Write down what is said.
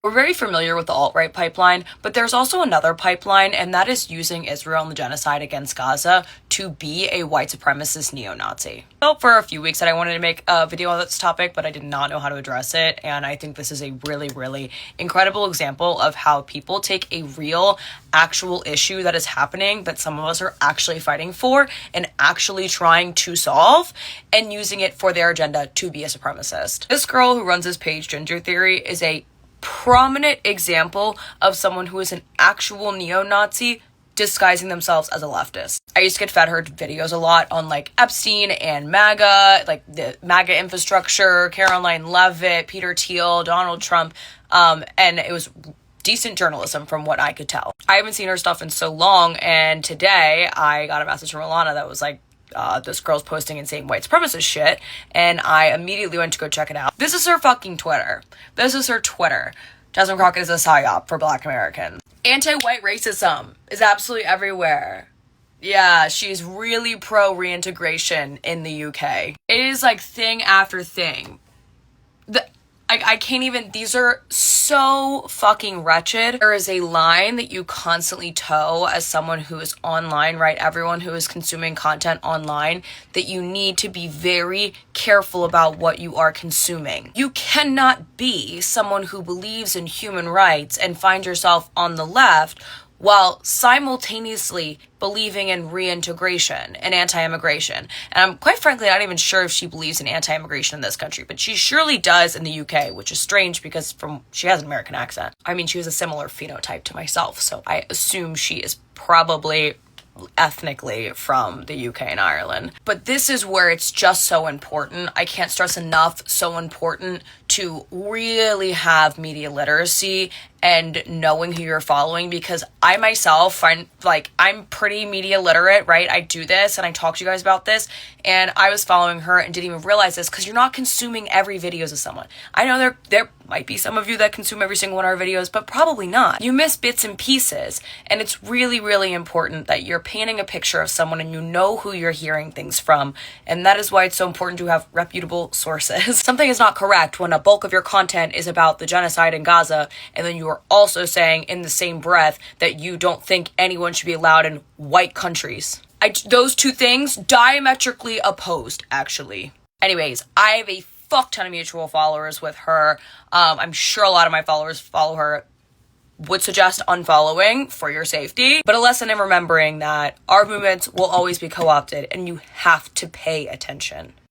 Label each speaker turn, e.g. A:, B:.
A: We're very familiar with the alt-right pipeline, but there's also another pipeline, and that is using Israel and the genocide against Gaza to be a white supremacist neo-Nazi. I felt for a few weeks that I wanted to make a video on this topic, but I did not know how to address it, and I think this is a really, really incredible example of how people take a real, actual issue that is happening that some of us are actually fighting for and actually trying to solve and using it for their agenda to be a supremacist. This girl who runs this page, Ginger Theory, is a prominent example of someone who is an actual neo-Nazi disguising themselves as a leftist. I used to get fed her videos a lot on like Epstein and MAGA, like the MAGA infrastructure, Caroline Leavitt, Peter Thiel, Donald Trump, and it was decent journalism from what I could tell. I haven't seen her stuff in so long, and today I got a message from Alana that was like, this girl's posting and saying white supremacist shit, and I immediately went to go check it out. This is her fucking Twitter. This is her Twitter. Jasmine Crockett is a psyop for Black Americans. Anti-white racism is absolutely everywhere. Yeah, she's really pro-reintegration in the UK. It is like thing after thing. I can't even, these are so fucking wretched. There is a line that you constantly toe as someone who is online, right? Everyone who is consuming content online, that you need to be very careful about what you are consuming. You cannot be someone who believes in human rights and find yourself on the left while simultaneously believing in reintegration and anti-immigration. And I'm quite frankly not even sure if she believes in anti-immigration in this country, but she surely does in the UK, which is strange because she has an American accent. I mean, she has a similar phenotype to myself, so I assume she is probably ethnically from the UK and Ireland. But this is where it's just so important. I can't stress enough, so important to really have media literacy and knowing who you're following, because I myself find, like, I'm pretty media literate, right? I do this and I talk to you guys about this, and I was following her and didn't even realize this because you're not consuming every videos of someone. I know there might be some of you that consume every single one of our videos, but probably not. You miss bits and pieces, and it's really, really important that you're painting a picture of someone and you know who you're hearing things from, and that is why it's so important to have reputable sources. Something is not correct when a bulk of your content is about the genocide in Gaza, and then you are also saying in the same breath that you don't think anyone should be allowed in white countries. Those two things diametrically opposed, actually. Anyways, I have a fuck ton of mutual followers with her. I'm sure a lot of my followers follow her. Would suggest unfollowing for your safety, but a lesson in remembering that our movements will always be co-opted and you have to pay attention.